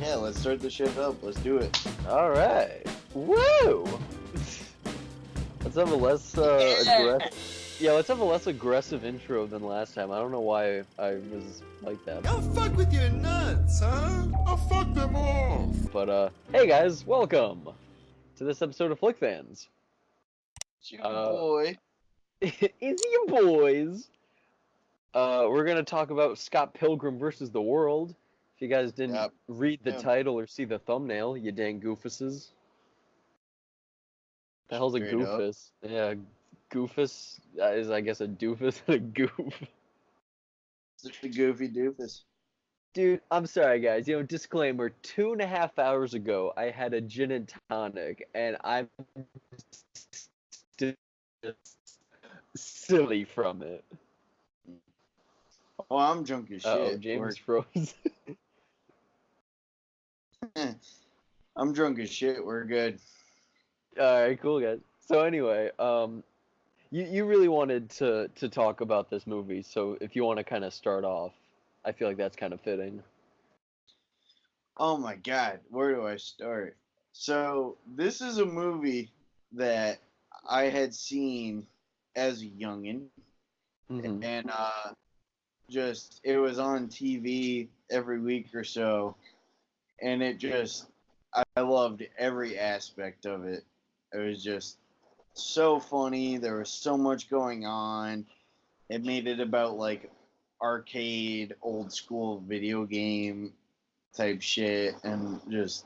Yeah, let's start the shit up. Let's do it. All right. Woo! Let's have a less aggressive. Yeah, let's have a less aggressive intro than last time. I don't know why I was like that. I'll fuck with your nuts, huh? I'll fuck them off. But hey guys, welcome to this episode of Flick Fans. It's your boy. It's your boys. We're gonna talk about Scott Pilgrim versus the World. If you guys didn't read the title or see the thumbnail, you dang goofuses. The hell's a goofus? Yeah, goofus is, I guess, a doofus and a goof. Such a goofy doofus. Dude, I'm sorry, guys. Disclaimer, 2.5 hours ago, I had a gin and tonic, and I'm still silly from it. Oh, I'm drunk as shit. Oh, James froze. I'm drunk as shit. We're good. Alright, cool, guys. So anyway, you really wanted to talk about this movie, so if you want to kind of start off, I feel like that's kind of fitting. Oh my god, where do I start? So, this is a movie that I had seen as a youngin', Mm-hmm. and just, it was on TV every week or so, and I loved every aspect of it. It was just so funny. There was so much going on. It made it about like arcade, old school video game type shit, and just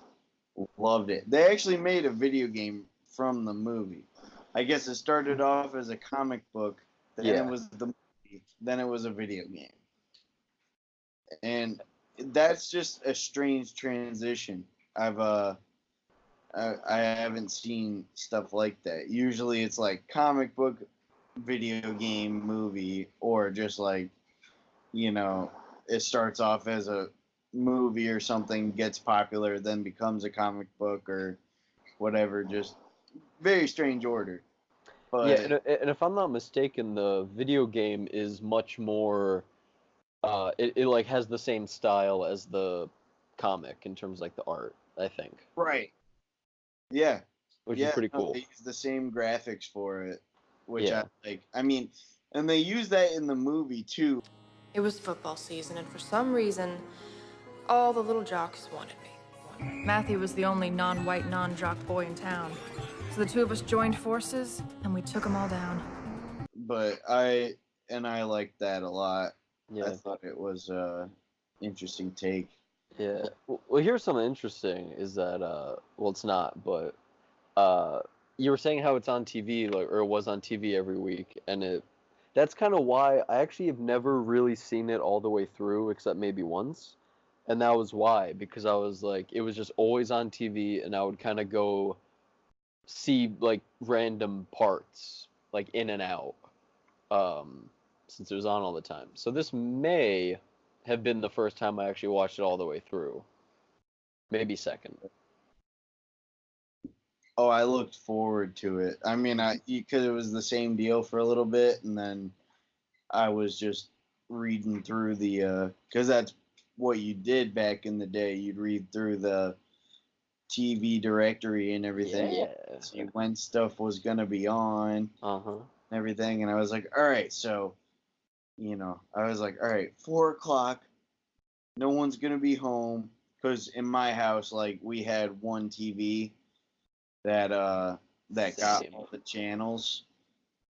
loved it. They actually made a video game from the movie. I guess it started off as a comic book, then it was the movie, then it was a video game. And that's just a strange transition. I haven't seen stuff like that. Usually it's like comic book, video game, movie, or just like, it starts off as a movie or something, gets popular, then becomes a comic book or whatever. Just very strange order. But Yeah, and if I'm not mistaken, the video game is much more. It like has the same style as the comic in terms of like the art, I think. right. Yeah. Which is pretty cool. They use the same graphics for it, which Yeah. I like. I mean, and they use that in the movie too. It was football season, and for some reason, all the little jocks wanted me. Matthew was the only non-white, non-jock boy in town. So the two of us joined forces, and we took them all down. But I liked that a lot. Yeah. I thought it was interesting take. Yeah. Well, here's something interesting is that well, it's not, but you were saying how it's on TV, like, or it was on TV every week, and that's kind of why I actually have never really seen it all the way through, except maybe once, and that was why, because I was like, it was just always on TV, and I would kind of go see like random parts, like in and out, since it was on all the time. So this may have been the first time I actually watched it all the way through. Maybe second. Oh, I looked forward to it. I mean, because it was the same deal for a little bit, and then I was just reading through because that's what you did back in the day. You'd read through the TV directory and everything, Yeah. see when stuff was gonna be on, and everything. And I was like, all right, so, I was like, all right, 4 o'clock. No one's gonna be home, because in my house, like, we had one TV that got all the channels.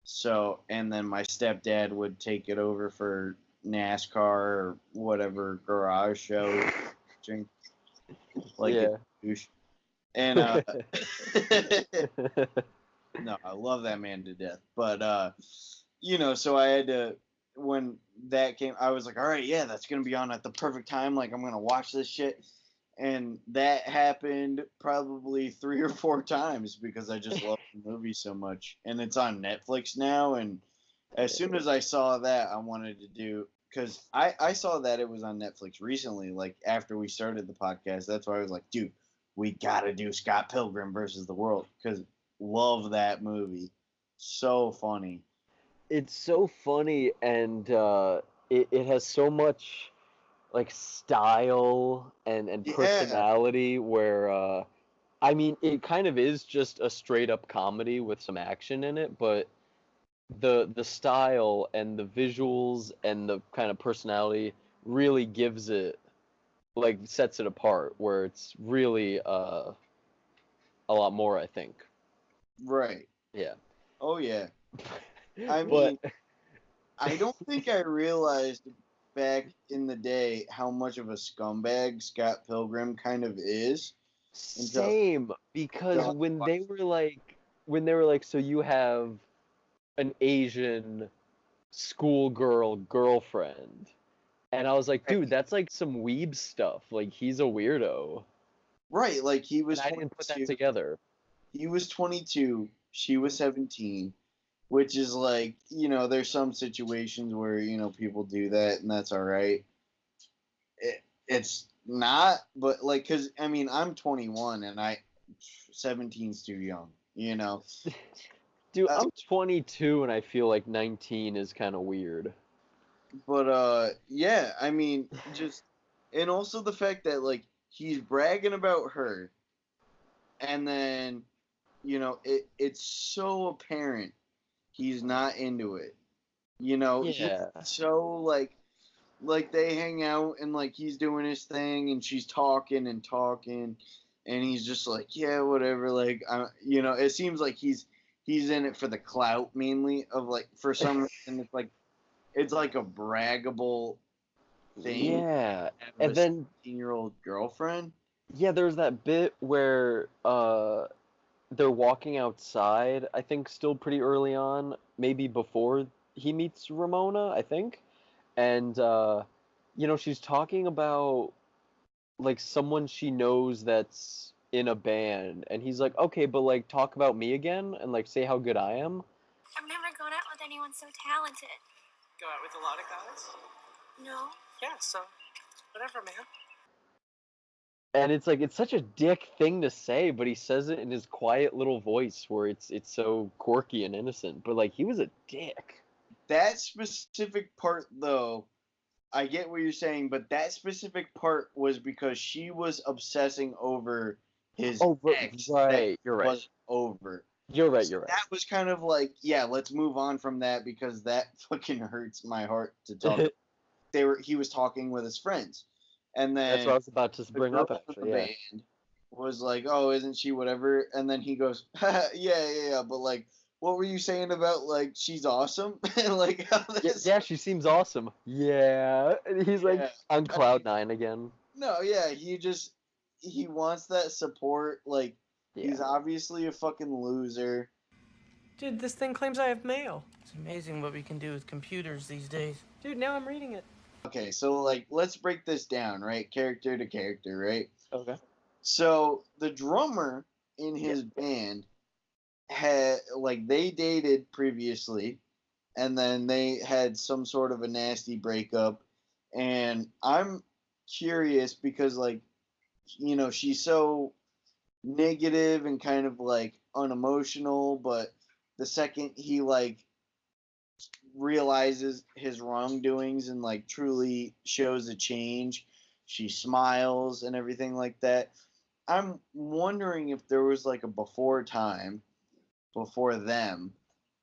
So, and then my stepdad would take it over for NASCAR or whatever garage show, like Yeah. a douche. And no, I love that man to death. But so I had to, when that came, I was like, all right, yeah, that's gonna be on at the perfect time. Like, I'm gonna watch this shit. And that happened probably 3 or 4 times because I just love the movie so much. And it's on Netflix now. And as soon as I saw that, I wanted to do, because I saw that it was on Netflix recently, like after we started the podcast. That's why I was like, dude, we got to do Scott Pilgrim versus the World, because love that movie. So funny. It's so funny, and it has so much like style and Yeah, personality where I mean it kind of is just a straight up comedy with some action in it, but the style and the visuals and the kind of personality really gives it like sets it apart where it's really a lot more, I think. right. Yeah. Oh yeah. I But mean, I don't think I realized back in the day how much of a scumbag Scott Pilgrim kind of is until same because until when they were like so you have an Asian schoolgirl girlfriend. And I was like, I, dude, that's like some weeb stuff. Like he's a weirdo. right, like he And was I didn't put that 22. together. He was 22. She was 17, which is like, there's some situations where, people do that and that's all right. It's not, but like, cause I mean, I'm 21 and 17's too young, Dude, Uh, I'm 22 and I feel like 19 is kind of weird. but yeah, I mean, just, and also the fact that like he's bragging about her, and then, it's so apparent he's not into it. He's Yeah. so like they hang out and like he's doing his thing and she's talking and talking and he's just like yeah whatever like it seems like he's in it for the clout mainly of like for some reason it's like a braggable thing Yeah. to have And a then 17-year-old girlfriend. yeah, there's that bit where they're walking outside, I think still pretty early on, maybe before he meets Ramona, I think. And she's talking about like someone she knows that's in a band and he's like okay but like talk about me again and like say how good I am. I've never gone out with anyone so talented. Go out with a lot of guys? No. Yeah, so whatever, man. And it's like it's such a dick thing to say but he says it in his quiet little voice where it's so quirky and innocent but like he was a dick. That specific part though, I get what you're saying, but that specific part was because she was obsessing over his Oh ex that right, you're right, was over. you're right, So you're that was kind of like, yeah, let's move on from that because that fucking hurts my heart to talk. right. He was talking with his friends, and That's what then I was about to the bring girl up in the actually, yeah. band was like, "Oh, isn't she whatever?" And then he goes, "Yeah, yeah, yeah." But like, what were you saying about like she's awesome and like how Yeah, this? yeah, she seems awesome. Yeah. And he's like Yeah, on I cloud mean, nine again. no, yeah, he wants that support. Like he's Yeah. obviously a fucking loser. Dude, this thing claims I have mail. It's amazing what we can do with computers these days. Dude, now I'm reading it. Okay, so like let's break this down, right? Character to character, right? Okay. So the drummer in Yeah. his band had like they dated previously and then they had some sort of a nasty breakup and I'm curious because like she's so negative and kind of like unemotional but the second he like realizes his wrongdoings and like truly shows a change she smiles and everything like that. I'm wondering if there was like a before time before them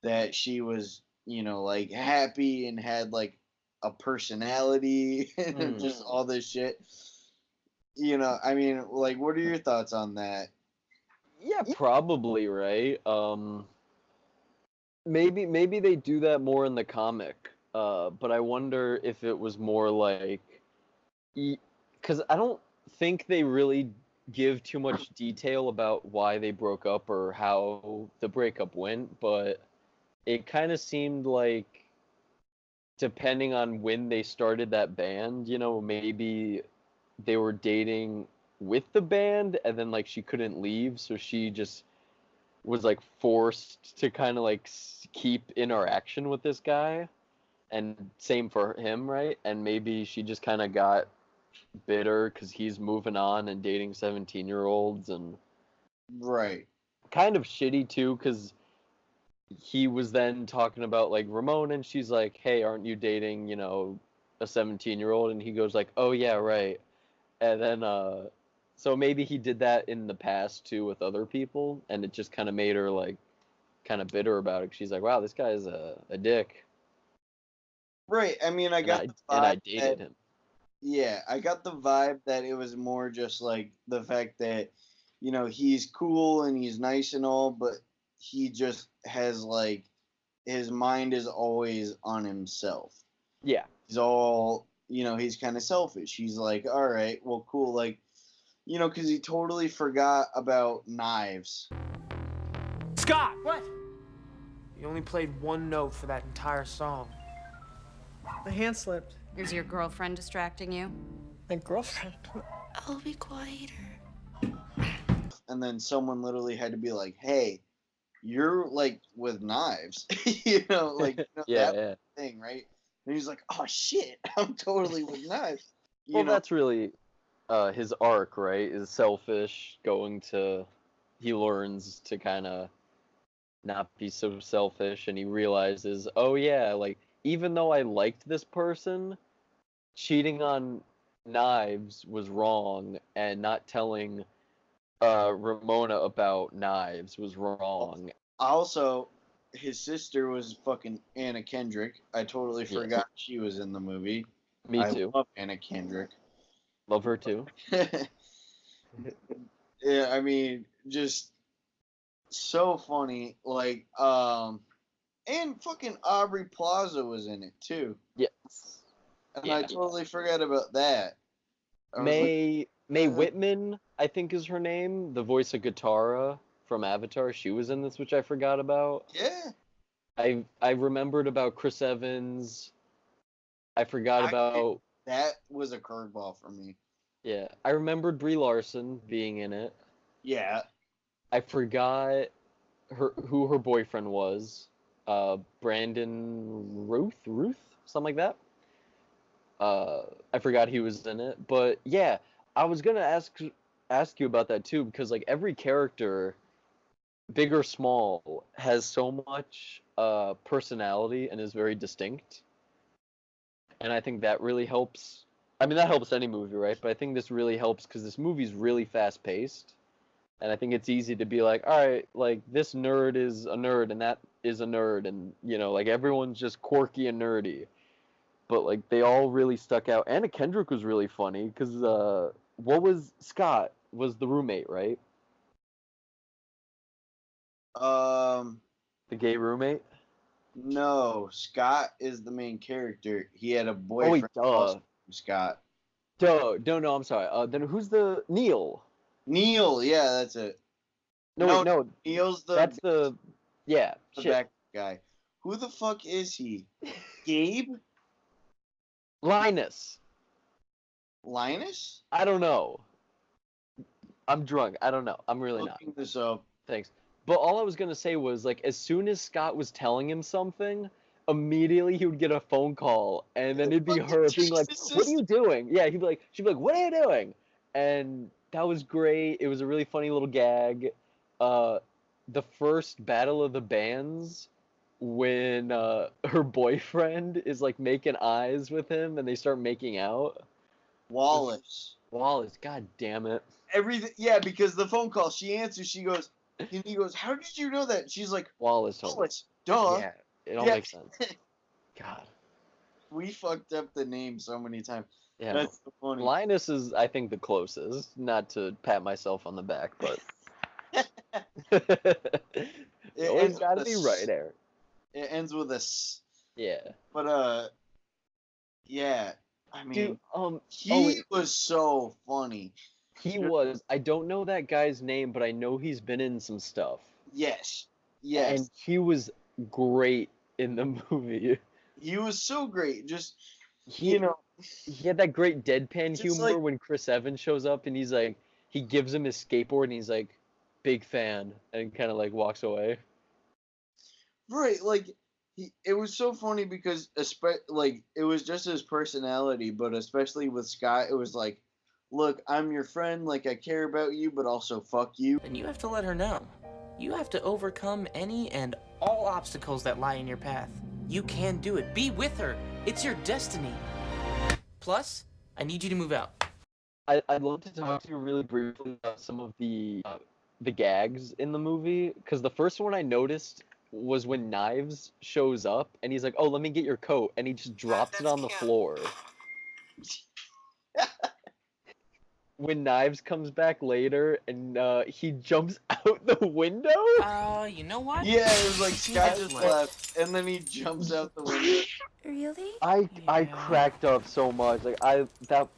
that she was, like happy and had like a personality and Hmm. just all this shit. I mean, like, what are your thoughts on that? Yeah, probably, right? Maybe they do that more in the comic. But I wonder if it was more like because I don't think they really give too much detail about why they broke up or how the breakup went, but it kind of seemed like depending on when they started that band, maybe they were dating with the band and then like she couldn't leave, so she just was like forced to kind of like keep interaction with this guy. And same for him, right? And maybe she just kind of got bitter because he's moving on and dating 17-year-olds and Right. kind of shitty too because he was then talking about like Ramon and she's like, hey, aren't you dating, a 17-year-old, and he goes like, "Oh yeah, right." And then so maybe he did that in the past too with other people, and it just kind of made her like kind of bitter about it. She's like, "Wow, this guy's a dick." Right. I mean, I And got I the and I vibe dated that, him. yeah, I got the vibe that it was more just like the fact that, he's cool and he's nice and all, but he just has like his mind is always on himself. Yeah. He's all, he's kind of selfish. He's like, all right, well, cool. Like, because he totally forgot about knives. Scott! What? You only played one note for that entire song. My hand slipped. Is your girlfriend distracting you? My girlfriend? I'll be quieter. And then someone literally had to be like, hey, you're like with knives, Yeah, that yeah. thing, right? And he's like, oh shit, I'm totally with knives. Well, that's really his arc, right? Is selfish, he learns to kind of not be so selfish, and he realizes, oh yeah, like even though I liked this person, cheating on knives was wrong, and not telling Ramona about knives was wrong. Also, his sister was fucking Anna Kendrick. I totally forgot she was in the movie. Me too. I love Anna Kendrick. Love her too. Yeah, I mean, just so funny. Like, and fucking Aubrey Plaza was in it too. Yes. And I totally forgot about that. May Whitman, I think is her name, the voice of Katara from Avatar. She was in this, which I forgot about. Yeah. I remembered about Chris Evans. I forgot about... That was a curveball for me. Yeah. I remembered Brie Larson being in it. Yeah. I forgot who her boyfriend was. Brandon Ruth? Something like that. I forgot he was in it. But yeah, I was gonna ask you about that too, because like every character, big or small, has so much personality and is very distinct. And I think that really helps. I mean, that helps any movie, right? But I think this really helps because this movie's really fast paced. And I think it's easy to be like, all right, like this nerd is a nerd and that is a nerd. And, like everyone's just quirky and nerdy. But like they all really stuck out. Anna Kendrick was really funny because Scott was the roommate, right? The gay roommate? No, Scott is the main character. He had a boyfriend also, Scott. No, I'm sorry. Then who's the Neil? Neil, yeah, that's it. No. Neil's that's the back guy. Who the fuck is he? Gabe? Linus? Linus? I don't know. I'm drunk. I don't know. I'm really Looking this up. Thanks. But all I was going to say was, like, as soon as Scott was telling him something, immediately he would get a phone call, and then it'd be her being like, what are you doing? Yeah, she'd be like, what are you doing? And that was great. It was a really funny little gag. The first Battle of the Bands, when her boyfriend is, like, making eyes with him, and they start making out. Wallace, god damn it. Everything, yeah, because the phone call, she answers, she goes, and he goes, how did you know that? She's like, Wallace, duh. Yeah, it all makes sense. God. We fucked up the name so many times. Yeah. That's so funny. Linus is, I think, the closest. Not to pat myself on the back, but... Always gotta be right, Eric. It ends with a S. Yeah. But, yeah. I mean, dude, he was so funny. He was. I don't know that guy's name, but I know he's been in some stuff. Yes. And he was great in the movie. He was so great. Just, he had that great deadpan humor like, when Chris Evans shows up and he's like, he gives him his skateboard and he's like, big fan, and kind of like walks away. Right, like, it was so funny because, like, it was just his personality, but especially with Scott, it was like, look, I'm your friend, like, I care about you, but also fuck you. And you have to let her know. You have to overcome any and all obstacles that lie in your path. You can do it. Be with her. It's your destiny. Plus, I need you to move out. I'd love to talk to you really briefly about some of the gags in the movie, because the first one I noticed was when Knives shows up and he's like, "Oh, let me get your coat," and he just drops it on the floor. When Knives comes back later and he jumps out the window. You know what? Yeah, it was like Scott just left, and then he jumps out the window. Really? I cracked up so much. Like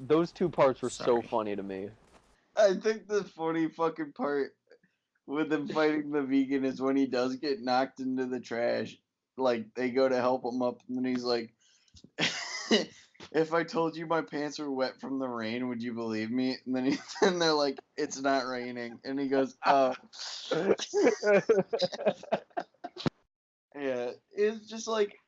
those two parts were so Sorry. funny to me. I think the funny fucking part with him fighting the vegan is when he does get knocked into the trash. Like, they go to help him up, and then he's like, if I told you my pants were wet from the rain, would you believe me? And then and they're like, it's not raining. And he goes, oh. Yeah, it's just like,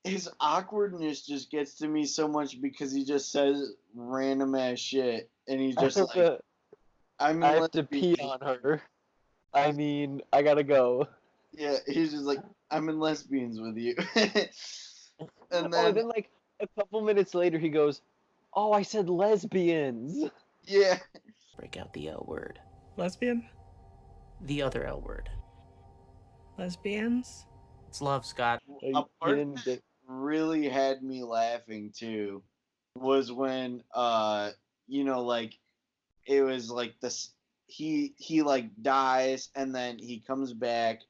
his awkwardness just gets to me so much because he just says random ass shit. And he's just like, I have to pee on her. I mean, I gotta go. Yeah, he's just like, I'm in lesbians with you. And then like a couple minutes later he goes, "Oh, I said lesbians." Yeah. Break out the L word. Lesbian? The other L word. Lesbians? It's love, Scott. A part that really had me laughing too was when you know, like, it was like this, he like dies and then he comes back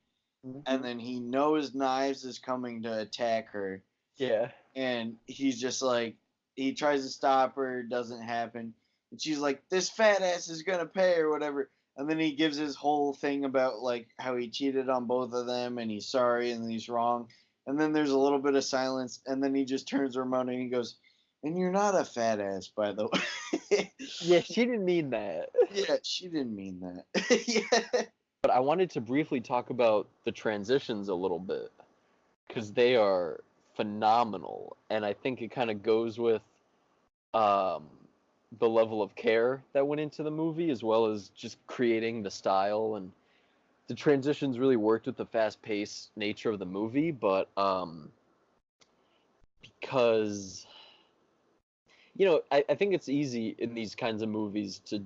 and then he knows Knives is coming to attack her. Yeah. And he's just like, he tries to stop her, doesn't happen. And she's like, this fat ass is gonna pay or whatever. And then he gives his whole thing about like how he cheated on both of them and he's sorry and he's wrong. And then there's a little bit of silence and then he just turns around and he goes, and you're not a fat ass, by the way. Yeah, she didn't mean that. Yeah, she didn't mean that. Yeah. But I wanted to briefly talk about the transitions a little bit, because they are phenomenal, and I think it kind of goes with the level of care that went into the movie, as well as just creating the style, and the transitions really worked with the fast-paced nature of the movie, but because, you know, I think it's easy in these kinds of movies to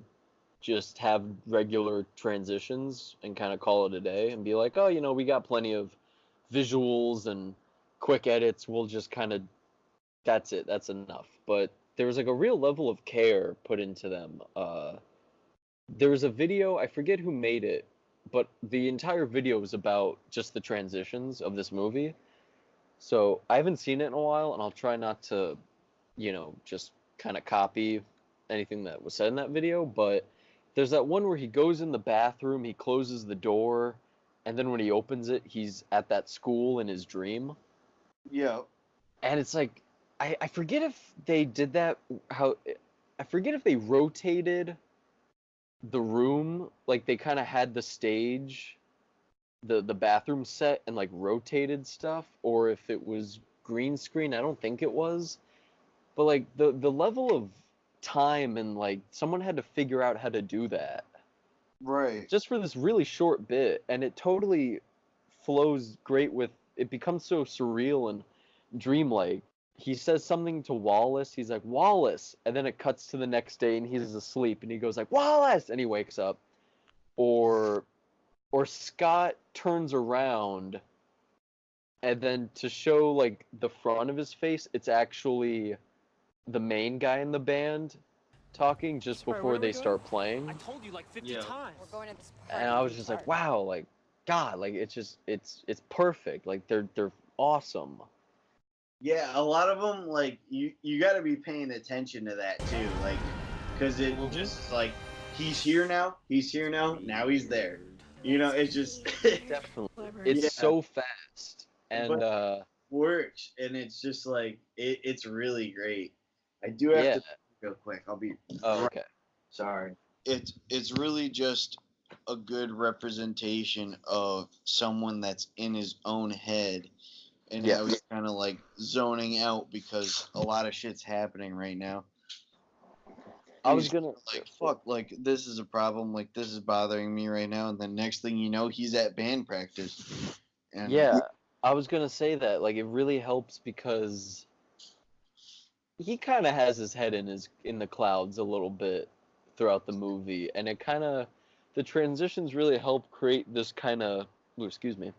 just have regular transitions and kind of call it a day and be like, oh, you know, we got plenty of visuals and quick edits. We'll just kind of, that's it. That's enough. But there was like a real level of care put into them. There was a video, I forget who made it, but the entire video was about just the transitions of this movie. So I haven't seen it in a while, and I'll try not to, you know, just kind of copy anything that was said in that video, but there's that one where he goes in the bathroom, he closes the door, and then when he opens it, he's at that school in his dream. Yeah. And it's like, I forget if they did that, I forget if they rotated the room, like they kind of had the stage, the bathroom set, and like rotated stuff, or if it was green screen. I don't think it was. But like the level of time and like someone had to figure out how to do that. Right. Just for this really short bit, and it totally flows great with, it becomes so surreal and dreamlike. He says something to Wallace, he's like, Wallace, and then it cuts to the next day and he's asleep and he goes like, Wallace, and he wakes up. Or Scott turns around and then to show like the front of his face, it's actually the main guy in the band talking just before they start playing. I told you like 50 times. We're going to this And I was just like, wow, like, God, like, it's just, it's perfect. Like, they're awesome. Yeah, a lot of them, like, you got to be paying attention to that too, like, because it just like, he's here now, now he's there. You know, it's just Definitely. It's so fast and works, and it's just like it's really great. I do have to real quick. I'll be. Oh, okay. Sorry. It's really just a good representation of someone that's in his own head, and how he's kind of like zoning out because a lot of shit's happening right now. I was gonna like, fuck, like this is a problem, like this is bothering me right now, and then next thing you know, he's at band practice. And yeah, I was gonna say that, like, it really helps because, he kind of has his head in the clouds a little bit throughout the movie, and it kind of the transitions really help create this kind of, excuse me,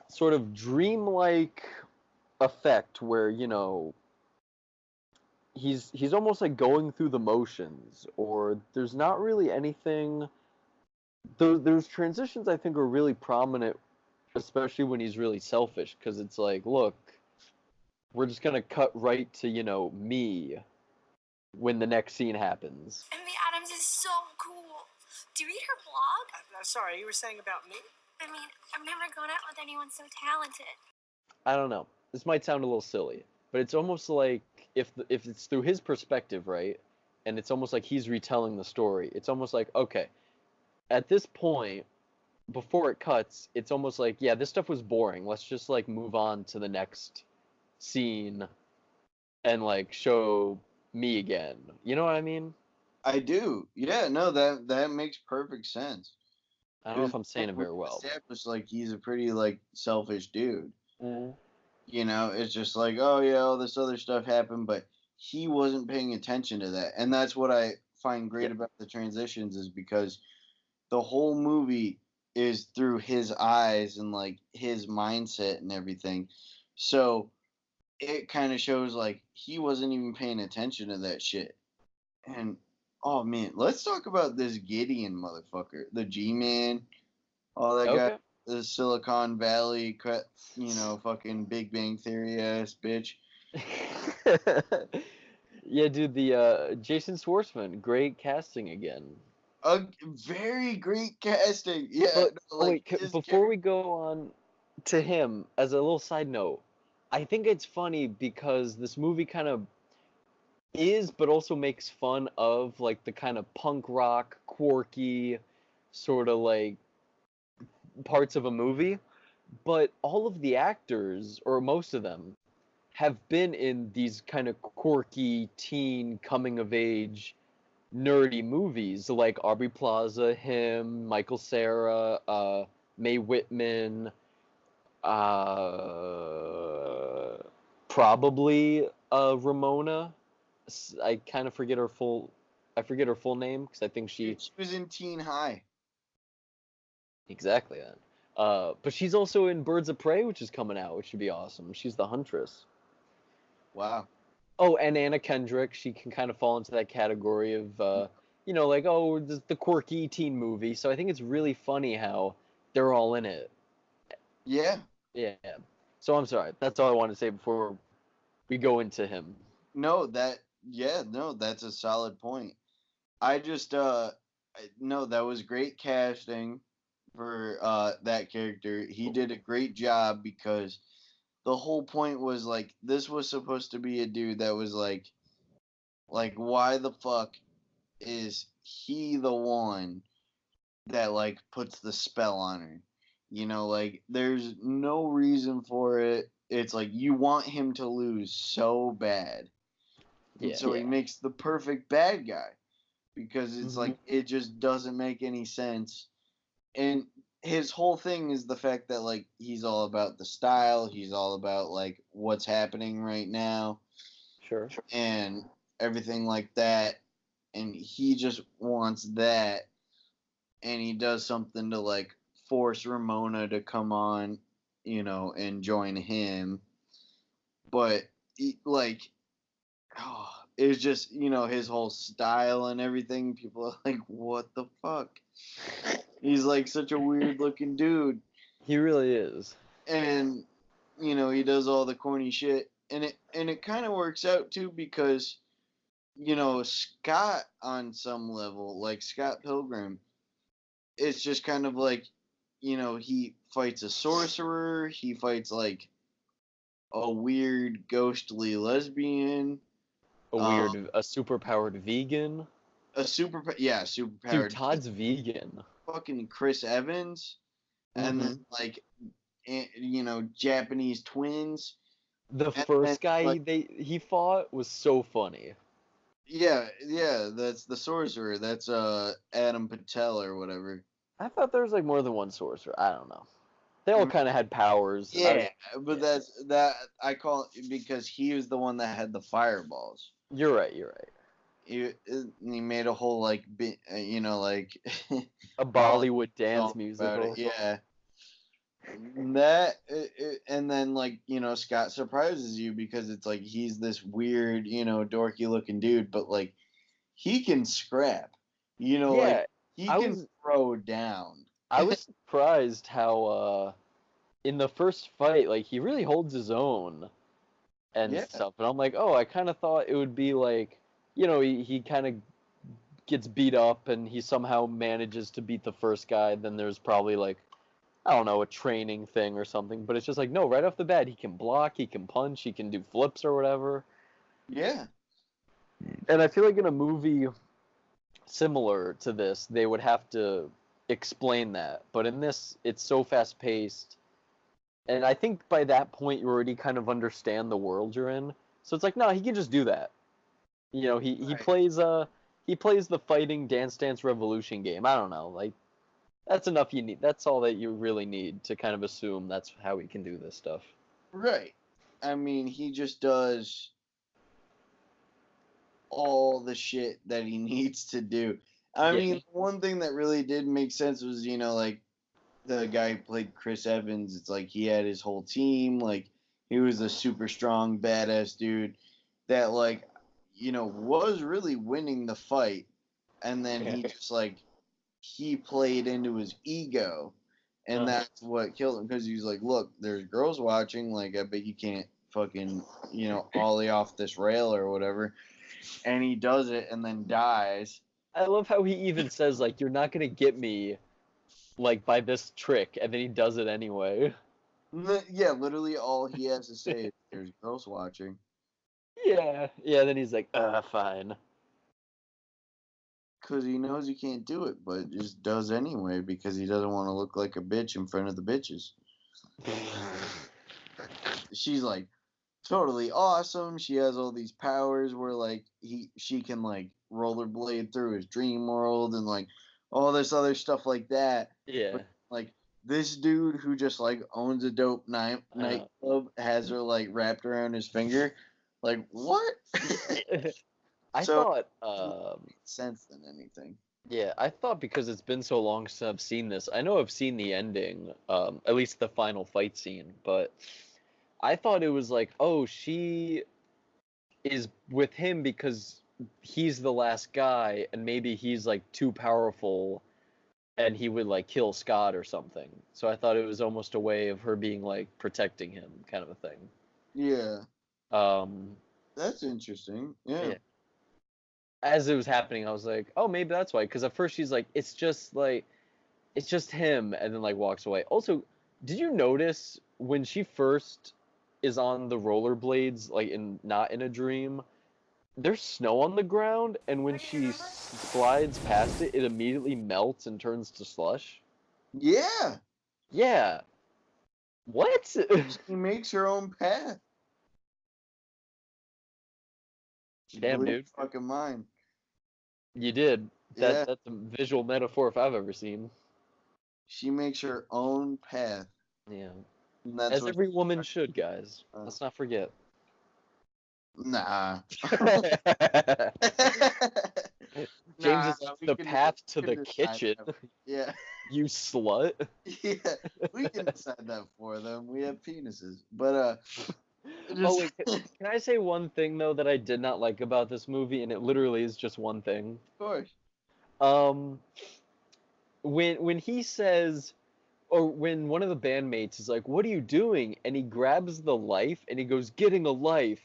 sort of dreamlike effect where, you know, he's almost like going through the motions, or there's not really anything. Those transitions I think are really prominent, especially when he's really selfish, because it's like, look, we're just gonna cut right to, you know, me when the next scene happens. Amy Adams is so cool. Do you read her blog? I'm sorry, you were saying about me? I mean, I've never gone out with anyone so talented. I don't know. This might sound a little silly, but it's almost like if it's through his perspective, right? And it's almost like he's retelling the story. It's almost like, okay, at this point, before it cuts, it's almost like, yeah, this stuff was boring. Let's just like move on to the next scene and like show me again. You know what I mean? I do. Yeah, no, that makes perfect sense. I don't know if I'm saying it very well. Established like he's a pretty like selfish dude. Mm-hmm. You know, it's just like, oh yeah, all this other stuff happened, but he wasn't paying attention to that, and that's what I find great about the transitions is because the whole movie is through his eyes and like his mindset and everything. So it kind of shows like he wasn't even paying attention to that shit. And oh man, let's talk about this Gideon motherfucker, the G-Man, all that guy, the Silicon Valley, you know, fucking Big Bang Theory ass bitch. Yeah, dude, the Jason Schwartzman, great casting again. A very great casting. Yeah. But, like, before we go on to him, as a little side note, I think it's funny because this movie kind of is, but also makes fun of like the kind of punk rock, quirky, sort of like parts of a movie. But all of the actors, or most of them, have been in these kind of quirky teen coming of age nerdy movies like Aubrey Plaza, him, Michael Cera, Mae Whitman, probably Ramona. I kind of forget her full. I forget her full name because I think she was in Teen High. Exactly that. But she's also in Birds of Prey, which is coming out, which should be awesome. She's the Huntress. Wow. Oh, and Anna Kendrick, she can kind of fall into that category of, you know, like, oh, the quirky teen movie. So I think it's really funny how they're all in it. Yeah. Yeah. So I'm sorry. That's all I want to say before we go into him. No, that's a solid point. I just, no, that was great casting for that character. He did a great job because the whole point was like this was supposed to be a dude that was like why the fuck is he the one that like puts the spell on her? You know, like there's no reason for it. It's like you want him to lose so bad. Yeah. And so he makes the perfect bad guy because it's like it just doesn't make any sense. And his whole thing is the fact that like he's all about the style, he's all about like what's happening right now. Sure. And everything like that. And he just wants that. And he does something to like force Ramona to come on, you know, and join him. But like it was just, you know, his whole style and everything. People are like, what the fuck? He's like such a weird looking dude. He really is. And, you know, he does all the corny shit. And it kind of works out too because, you know, Scott on some level, like Scott Pilgrim, it's just kind of like, you know, he fights a sorcerer, he fights like a weird ghostly lesbian. A superpowered vegan. Superpowered. Dude, Todd's vegan. Fucking Chris Evans, and then like, you know, Japanese twins. The first guy he fought was so funny. Yeah, that's the sorcerer. That's Adam Patel or whatever. I thought there was like more than one sorcerer. I don't know. They all kind of had powers. Yeah, but that I call it because he was the one that had the fireballs. You're right. You're right. He made a whole like like A Bollywood dance song about musical. it. Yeah. And then like Scott surprises you because it's like he's this weird dorky looking dude, but like he can scrap, like he can throw down. I was surprised how in the first fight, like he really holds his own and stuff. And I'm like, oh, I kind of thought it would be like, he kind of gets beat up and he somehow manages to beat the first guy. Then there's probably like, I don't know, a training thing or something. But it's just like, no, right off the bat, he can block, he can punch, he can do flips or whatever. Yeah. And I feel like in a movie similar to this, they would have to explain that. But in this, it's so fast paced. And I think by that point, you already kind of understand the world you're in. So it's like, no, he can just do that. He plays the fighting Dance Dance Revolution game. I don't know, like that's enough you need. That's all that you really need to kind of assume that's how he can do this stuff. Right. I mean, he just does all the shit that he needs to do. I mean, one thing that really did make sense was, like the guy who played Chris Evans. It's like he had his whole team. Like he was a super strong, badass dude that like, was really winning the fight. And then he just like, he played into his ego, and that's what killed him because he's like, look, there's girls watching, like I bet you can't fucking ollie off this rail or whatever, and he does it and then dies. I love how he even says like, you're not gonna get me like by this trick, and then he does it anyway. Yeah, literally all he has to say is there's girls watching. Yeah, then he's like, fine. Because he knows he can't do it, but just does anyway because he doesn't want to look like a bitch in front of the bitches. She's like totally awesome. She has all these powers where like she can like rollerblade through his dream world and like all this other stuff like that. Yeah. But, like this dude who just like owns a dope nightclub has her like wrapped around his finger. Like what? I thought sense than anything. Yeah, I thought because it's been so long since I've seen this. I know I've seen the ending, at least the final fight scene, but I thought it was like, oh, she is with him because he's the last guy and maybe he's like too powerful and he would like kill Scott or something. So I thought it was almost a way of her being like protecting him kind of a thing. Yeah. That's interesting. Yeah. As it was happening, I was like, oh, maybe that's why. Because at first she's like, it's just him, and then like walks away. Also, did you notice when she first is on the rollerblades, like not in a dream, there's snow on the ground, and when she slides past it, it immediately melts and turns to slush? Yeah. Yeah. What? She makes her own path. Damn, dude. Fucking mind. You did. That's a visual metaphor if I've ever seen. She makes her own path. Yeah. And that's as every woman should, guys. Let's not forget. Nah. James is the path to the kitchen. Yeah. You slut. Yeah, we can decide that for them. We have penises. But Oh wait, can I say one thing though that I did not like about this movie, and it literally is just one thing? Of course. When he says, or when one of the bandmates is like, "What are you doing?" and he grabs the life and he goes, "Getting a life."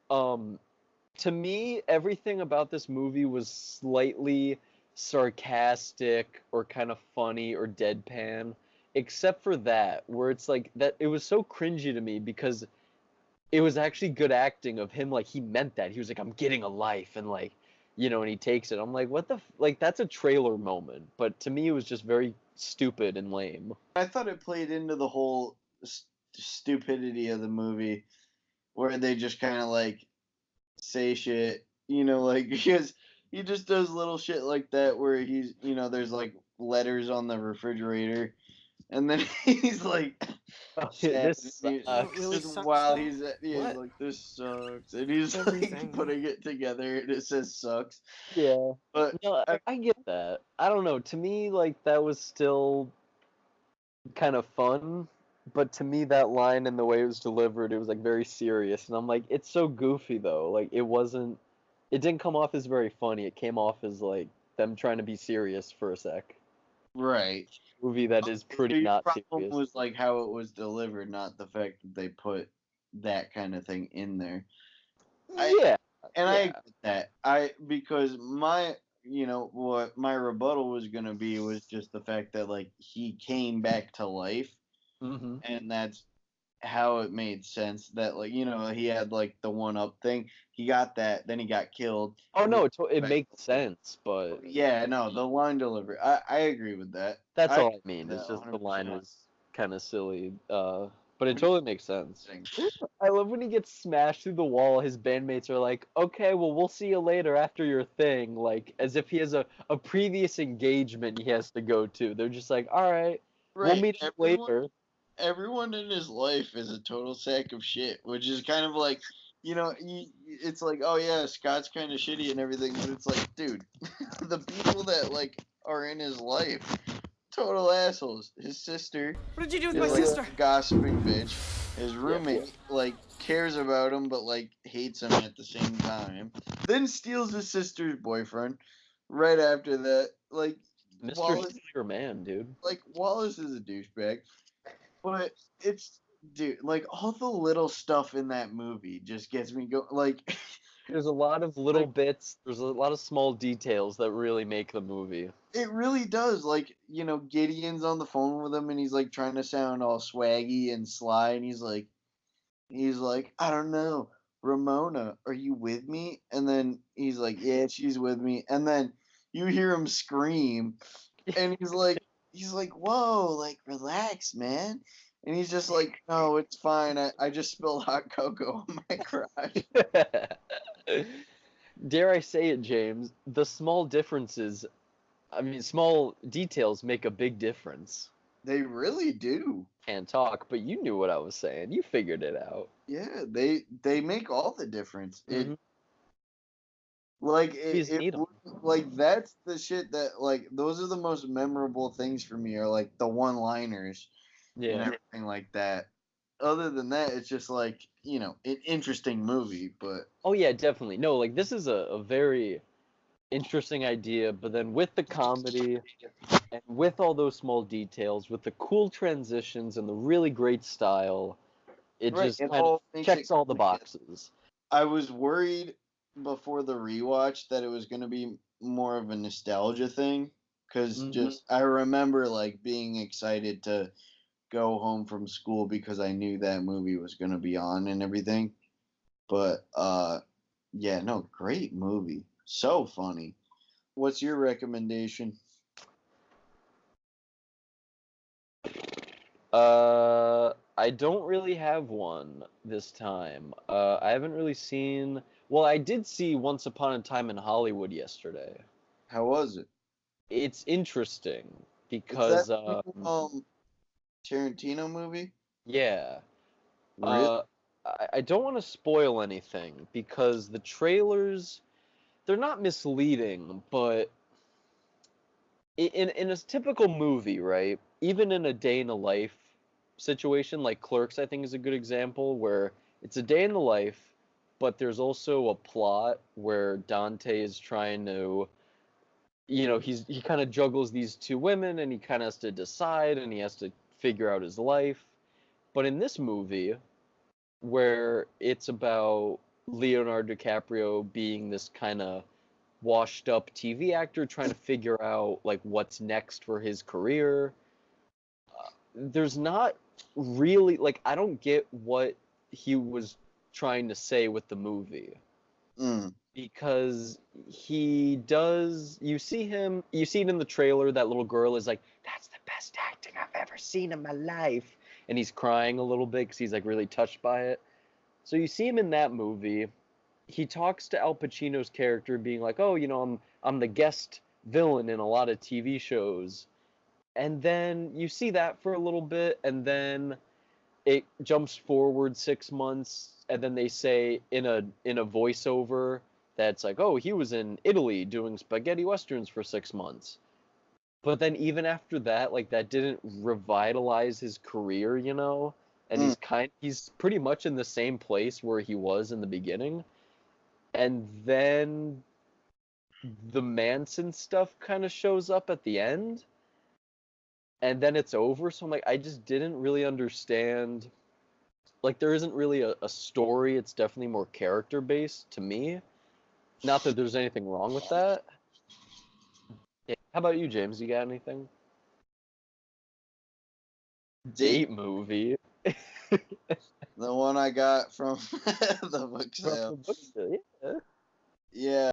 To me, everything about this movie was slightly sarcastic or kind of funny or deadpan, except for that, where it's like that. It was so cringy to me because it was actually good acting of him, like he meant that. He was like, I'm getting a life, and like, and he takes it. I'm like, what the like that's a trailer moment, but to me it was just very stupid and lame. I thought it played into the whole stupidity of the movie where they just kind of like say shit, like because he just does little shit like that where he's, there's like letters on the refrigerator and then he's like, Oh, sad, this and sucks. really just sucks, while though? he's What? like, this sucks, and he's Everything. like putting it together, and it says sucks. Yeah. But No, I get that. I don't know. To me, like, that was still kind of fun, but to me, that line and the way it was delivered, it was like very serious, and I'm like, it's so goofy though. Like, it didn't come off as very funny. It came off as like them trying to be serious for a sec. right, Movie that is pretty your not problem serious. was like how it was delivered, not the fact that they put that kind of thing in there. Yeah. And yeah. I get that. Because my what my rebuttal was gonna be was just the fact that like he came back to life, Mm-hmm. and that's how it made sense that like he had like the one up thing. He got that, then he got killed. Oh and no, he it back makes to life. sense, but Yeah, no, the line delivery. I agree with that. that's I all agree I mean. with It's that just the line 100%. was kind of silly. But it totally makes sense. Interesting. I love when he gets smashed through the wall. His bandmates are like, "Okay, well, we'll see you later after your thing." Like, as if he has a previous engagement he has to go to. They're just like, "All right, we'll Right. meet up later." Everyone in his life is a total sack of shit, which is kind of like, it's like, oh yeah, Scott's kind of shitty and everything, but it's like, dude, the people that like are in his life, total assholes. His sister What did you do with is my like sister? a gossiping bitch. His roommate like cares about him but like hates him at the same time. Then steals his sister's boyfriend. Right after that, like Mr. Wallace, Steal Man, dude. Wallace is a douchebag. But it's dude, like all the little stuff in that movie just gets me go like There's a lot of little like bits. There's a lot of small details that really make the movie. it really does. Like, Gideon's on the phone with him and he's like trying to sound all swaggy and sly and he's like, I don't know, Ramona, are you with me? And then he's like, yeah, she's with me. And then you hear him scream and he's like, whoa, like relax, man. And he's just like, no, it's fine. I just spilled hot cocoa on my crotch. Dare I say it, James? The small differences, I mean, small details make a big difference. They really do. Can't talk, but you knew what I was saying. You figured it out. Yeah, they make all the difference. Mhm. Like Movies it need 'em. like that's the shit that like those are the most memorable things for me are like the one-liners and Yeah. everything like that. Other than that, it's just like, an interesting movie, but Oh yeah, definitely. No, like this is a very interesting idea, but then with the comedy and with all those small details, with the cool transitions and the really great style, it right, just it kind of all makes it checks all the come together. boxes. I was worried before the rewatch that it was going to be more of a nostalgia thing because Mhm. just I remember like being excited to go home from school because I knew that movie was going to be on and everything. But yeah, no, great movie. So funny. What's your recommendation? I don't really have one this time. I haven't really seen. Well, I did see Once Upon a Time in Hollywood yesterday. How was it? It's interesting Is because, that the new, Tarantino movie? yeah, Really? I don't want to spoil anything because the trailers, they're not misleading, but in a typical movie, right? Even in a day in the life situation, like Clerks, I think is a good example where it's a day in the life, but there's also a plot where Dante is trying to, he kind of juggles these two women and he kind of has to decide and he has to figure out his life. But in this movie, where it's about Leonardo DiCaprio being this kind of washed up TV actor trying to figure out like what's next for his career. There's not really like I don't get what he was trying to say with the movie Mm. because you see it in the trailer, that little girl is like, that's the best acting I've ever seen in my life, and he's crying a little bit because he's like really touched by it. So you see him in that movie. He talks to Al Pacino's character being like, "Oh, I'm the guest villain in a lot of TV shows." And then you see that for a little bit, and then it jumps forward 6 months, and then they say in a voiceover that's like, oh, he was in Italy doing spaghetti westerns for 6 months. But then even after that, like, that didn't revitalize his career, you know? And he's pretty much in the same place where he was in the beginning. And then the Manson stuff kind of shows up at the end. And then it's over. So I'm like, I just didn't really understand. Like, there isn't really a story. It's definitely more character-based to me. Not that there's anything wrong with that. Yeah. How about you, James? You got anything? Date movie. The one I got from the book sale. Yeah. Yeah.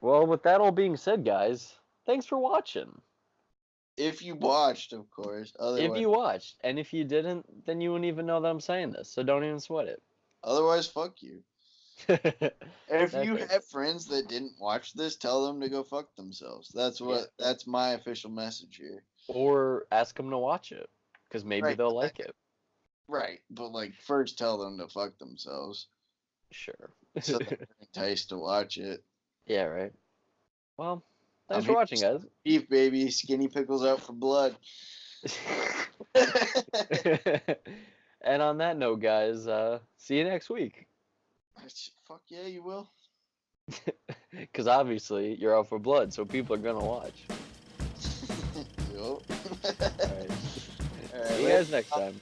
Well, with that all being said, guys, thanks for watching. If you watched, of course. If you watched, and if you didn't, then you wouldn't even know that I'm saying this, so don't even sweat it. Otherwise, fuck you. If you Exactly. have friends that didn't watch this, tell them to go fuck themselves. That's my official message here. Or ask them to watch it, because maybe Right. they'll like it. Right, but like first tell them to fuck themselves Sure. so they're enticed to watch it. Yeah, right. Well, thanks I'm for watching, guys. Beef, baby, skinny pickles out for blood. And on that note, guys, see you next week. Fuck yeah, you will. Because obviously you're out for blood, so people are gonna watch. Yup. All right. All right, See you guys next time.